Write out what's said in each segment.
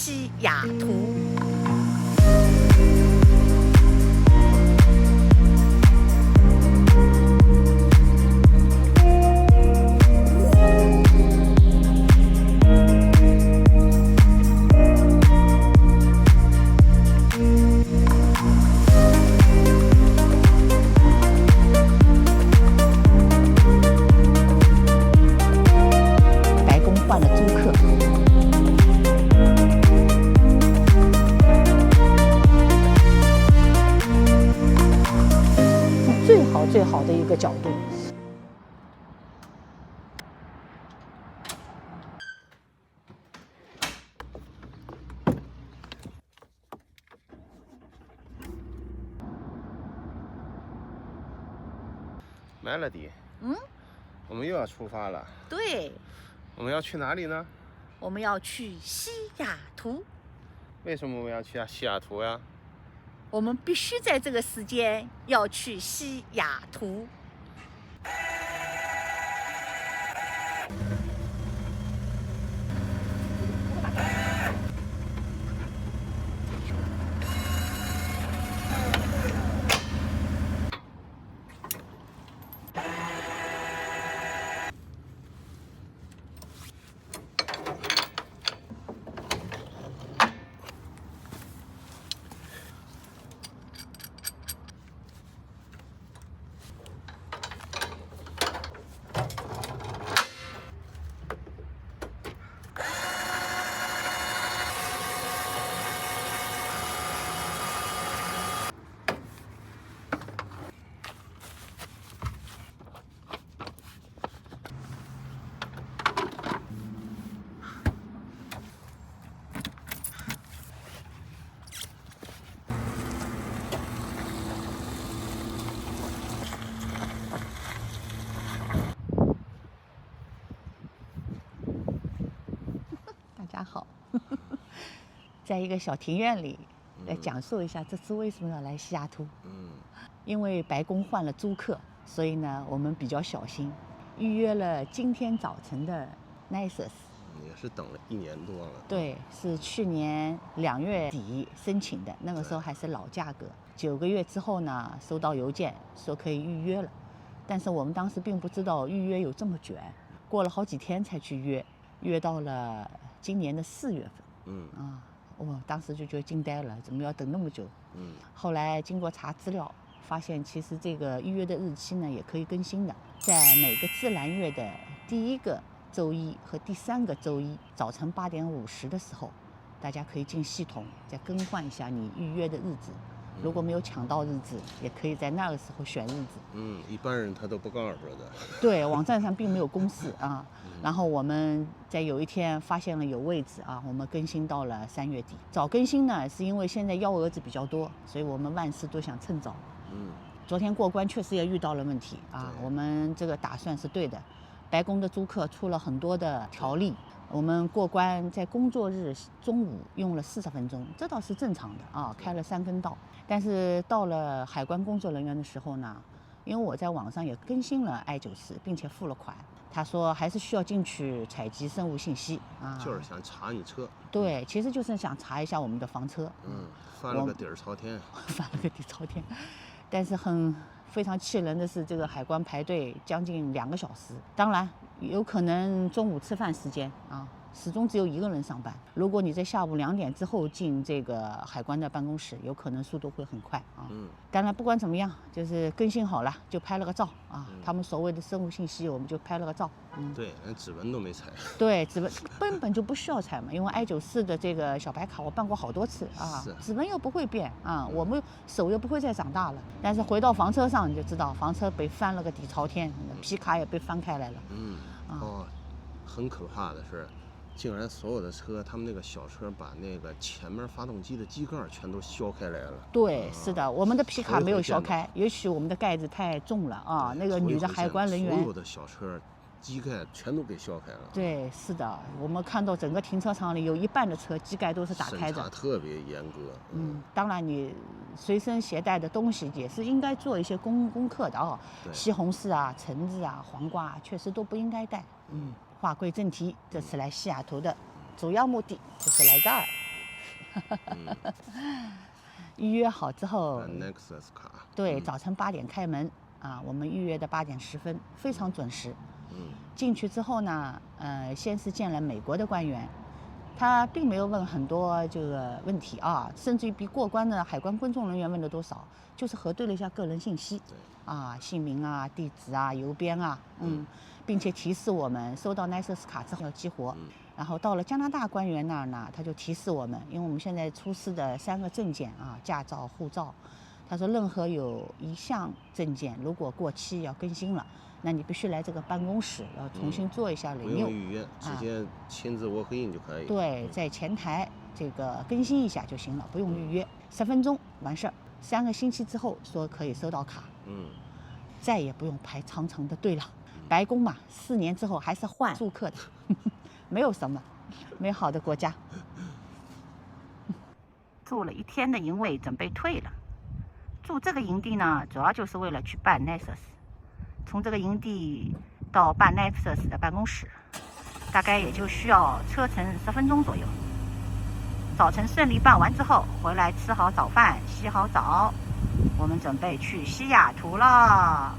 西雅图。白宫换了租客。最好的一个角度。Melody，我们又要出发了。对，我们要去哪里呢？我们要去西雅图。为什么我们要去西雅图呀？我们必须在这个时间要去西雅图。大家好，在一个小庭院里来讲述一下这次为什么要来西雅图。因为白宫换了租客，所以呢我们比较小心，预约了今天早晨的 Nasus。也是等了1年多了。对，是去年2月底申请的，那个时候还是老价格。9个月之后呢，收到邮件说可以预约了，但是我们当时并不知道预约有这么卷，过了好几天才去约，约到了今年的4月份。我当时就觉得惊呆了，怎么要等那么久？后来经过查资料，发现其实这个预约的日期呢也可以更新的，在每个自然月的第1个周一和第3个周一早晨8点50的时候，大家可以进系统再更换一下你预约的日子。如果没有抢到日子，也可以在那个时候选日子。一般人他都不告诉的。对，网站上并没有公示啊。然后我们在有一天发现了有位置啊，我们更新到了3月底。早更新呢，是因为现在幺蛾子比较多，所以我们万事都想趁早。昨天过关确实也遇到了问题啊，我们这个打算是对的。白宫的租客出了很多的条例，我们过关在工作日中午用了40分钟，这倒是正常的啊，开了3分道。但是到了海关工作人员的时候呢，因为我在网上也更新了I94，并且付了款，他说还是需要进去采集生物信息啊，就是想查你车。对，其实就是想查一下我们的房车。翻了个底儿朝天。翻了个底朝天，但是非常气人的是，这个海关排队将近2个小时。当然，有可能中午吃饭时间啊，始终只有1个人上班。如果你在下午2点之后进这个海关的办公室，有可能速度会很快啊。当然不管怎么样，就是更新好了就拍了个照啊。他们所谓的生物信息，我们就拍了个照。对，连指纹都没采。对，指纹根本就不需要采嘛，因为I94的这个小白卡我办过好多次啊，指纹又不会变啊，我们手又不会再长大了。但是回到房车上你就知道，房车被翻了个底朝天，皮卡也被翻开来了。很可怕的是，竟然所有的车，他们那个小车把那个前面发动机的机盖全都削开来了。对，是的，我们的皮卡没有削开，也许我们的盖子太重了啊。那个女的海关人员，所有的小车机盖全都被削开了。对，是的，我们看到整个停车场里有1半的车机盖都是打开的，审查特别严格。当然你随身携带的东西也是应该做一些功课的啊。西红柿啊、橙子啊、黄瓜啊，确实都不应该带。话归正题，这次来西雅图的主要目的就是来这儿预约好之后 ，Nexus 卡，对，早晨8点开门啊，我们预约的8点10分，非常准时。进去之后呢，先是见了美国的官员，他并没有问很多这个问题啊，甚至于比过关的海关工作人员问的都少，就是核对了一下个人信息，啊，姓名啊、地址啊、邮编啊，并且提示我们收到 Nexus 卡之后要激活。然后到了加拿大官员那儿呢，他就提示我们，因为我们现在出示的3个证件啊，驾照、护照，他说任何有一项证件如果过期要更新了，那你必须来这个办公室要重新做一下 renew，不用预约，直接亲自 walk in 就可以。对，在前台这个更新一下就行了，不用预约，10分钟完事儿。3个星期之后说可以收到卡，再也不用排长长的队了。白宫嘛，4年之后还是换住客的，没有什么美好的国家。住了1天的营位准备退了，住这个营地呢，主要就是为了去办 Nexus。从这个营地到办 Nexus 的办公室，大概也就需要车程10分钟左右。早晨顺利办完之后，回来吃好早饭，洗好澡，我们准备去西雅图了。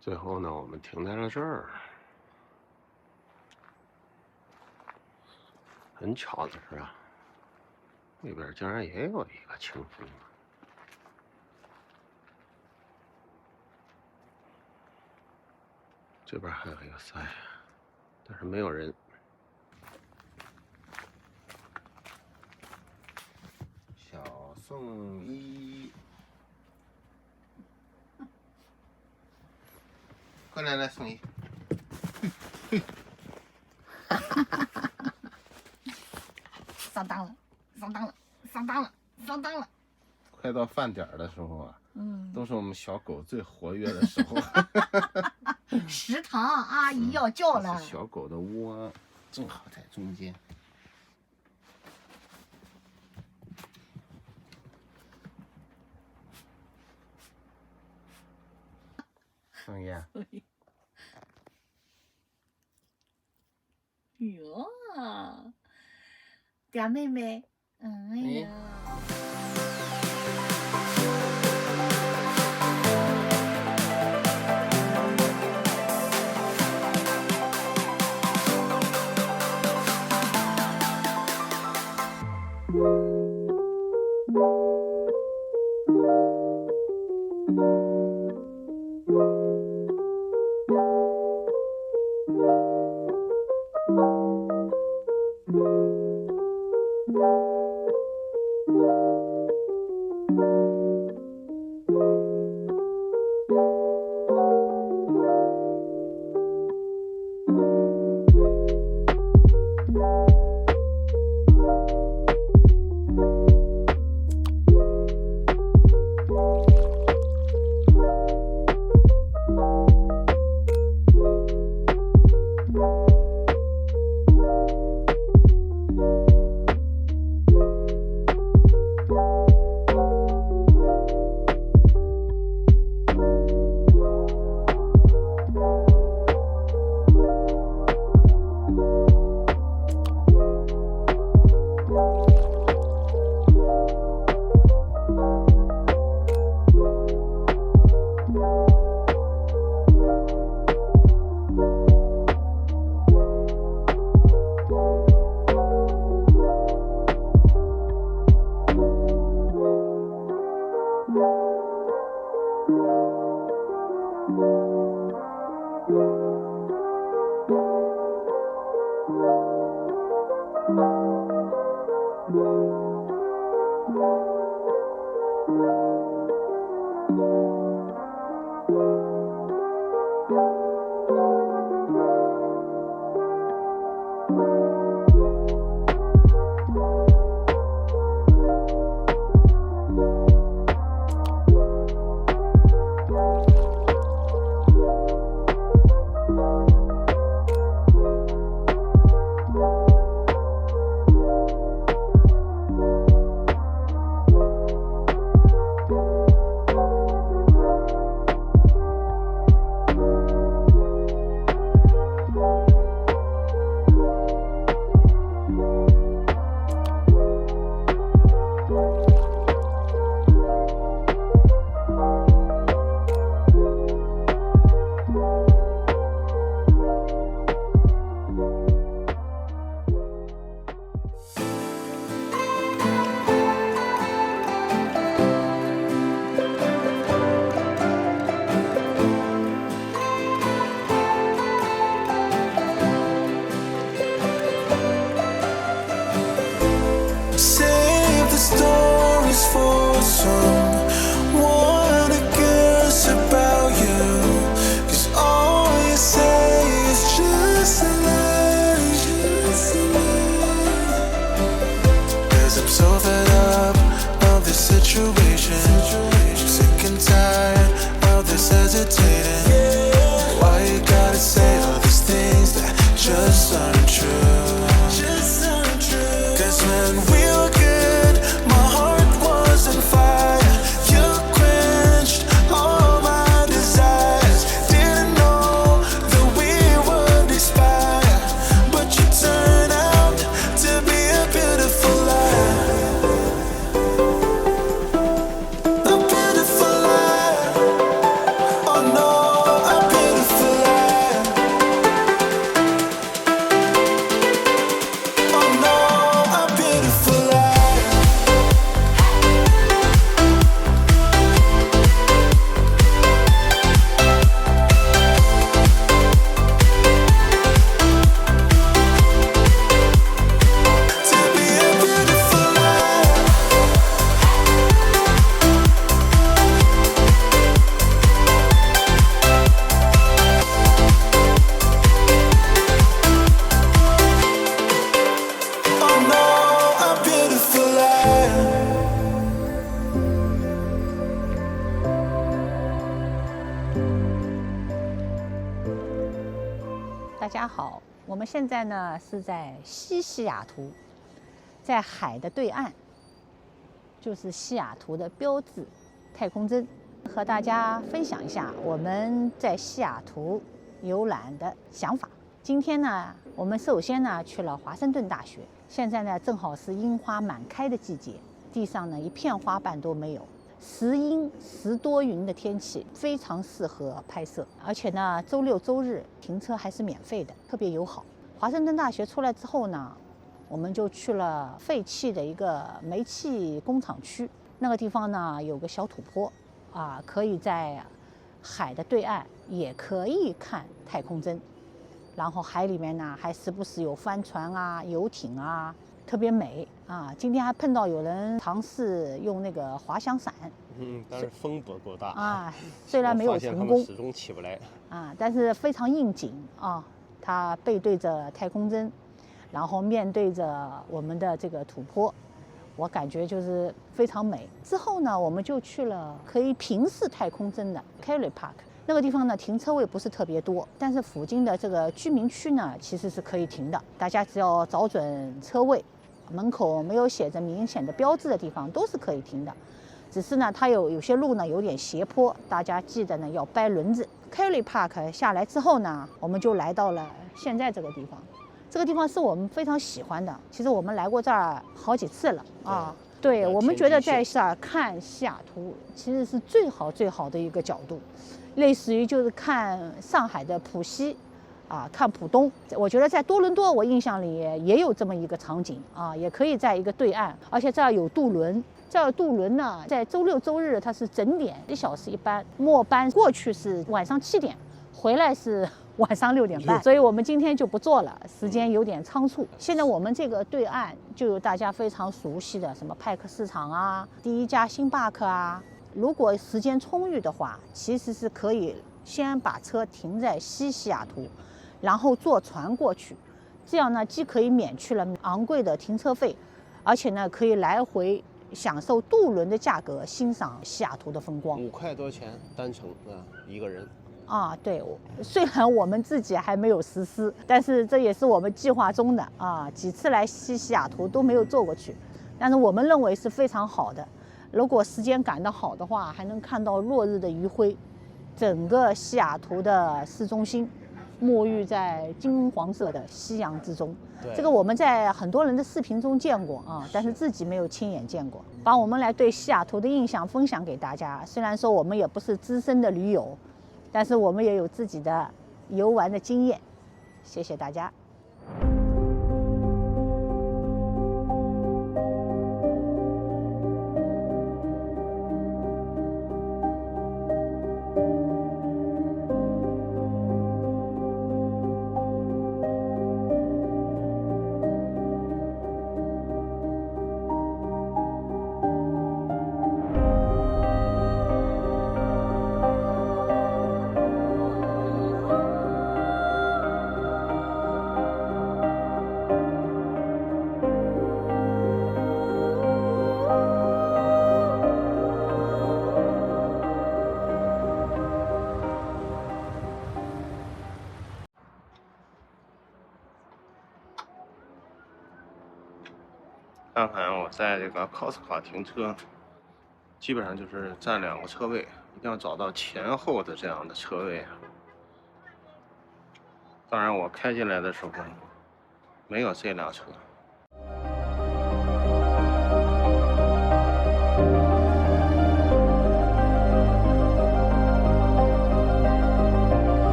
最后呢，我们停在了这儿。很巧的是啊，那边竟然也有一个清风。这边还有一个塞，但是没有人。小宋一，快来宋一。上当了，上当了，上当了，上当了！快到饭点的时候啊，都是我们小狗最活跃的时候。食堂阿姨要叫了。小狗的窝正好在中间。宋一，哟，嗲妹妹，哎呀。大家好，我们现在呢是在西雅图，在海的对岸，就是西雅图的标志太空针，和大家分享一下我们在西雅图游览的想法。今天呢，我们首先呢去了华盛顿大学，现在呢正好是樱花满开的季节，地上呢一片花瓣都没有。时阴时多云的天气非常适合拍摄，而且呢，周六周日停车还是免费的，特别友好。华盛顿大学出来之后呢，我们就去了废弃的一个煤气工厂区，那个地方呢有个小土坡，可以在海的对岸，也可以看太空针。然后海里面呢还时不时有帆船啊、游艇啊。特别美啊！今天还碰到有人尝试用那个滑翔伞，但是风波够大啊，虽然没有成功，始终起不来啊，但是非常应景啊。它背对着太空针，然后面对着我们的这个土坡，我感觉就是非常美。之后呢，我们就去了可以平视太空针的 Kelly Park。那个地方呢，停车位不是特别多，但是附近的这个居民区呢，其实是可以停的。大家只要找准车位。门口没有写着明显的标志的地方都是可以停的，只是呢，它有些路呢有点斜坡，大家记得呢要掰轮子。Kelly Park 下来之后呢，我们就来到了现在这个地方。这个地方是我们非常喜欢的，其实我们来过这儿好几次了啊。对，我们觉得在这儿看西雅图其实是最好的一个角度，类似于就是看上海的浦西。看浦东，我觉得在多伦多，我印象里也有这么一个场景啊，也可以在一个对岸，而且这儿有渡轮。这儿渡轮呢，在周六周日它是整点1小时一班，末班过去是晚上7点，回来是晚上6点半，所以我们今天就不做了，时间有点仓促。现在我们这个对岸就有大家非常熟悉的什么派克市场啊，第一家星巴克啊。如果时间充裕的话，其实是可以先把车停在西雅图，然后坐船过去，这样呢既可以免去了昂贵的停车费，而且呢可以来回享受渡轮的价格欣赏西雅图的风光。5块多钱单程啊，一个人。啊，对，虽然我们自己还没有实施，但是这也是我们计划中的啊。几次来西雅图都没有坐过去，但是我们认为是非常好的。如果时间赶得好的话，还能看到落日的余晖，整个西雅图的市中心沐浴在金黄色的夕阳之中。这个我们在很多人的视频中见过啊，但是自己没有亲眼见过。把我们来对西雅图的印象分享给大家。虽然说我们也不是资深的驴友，但是我们也有自己的游玩的经验。谢谢大家。看看我在这个 Costco 停车，基本上就是占2个车位，一定要找到前后的这样的车位。当然，我开进来的时候没有这辆车。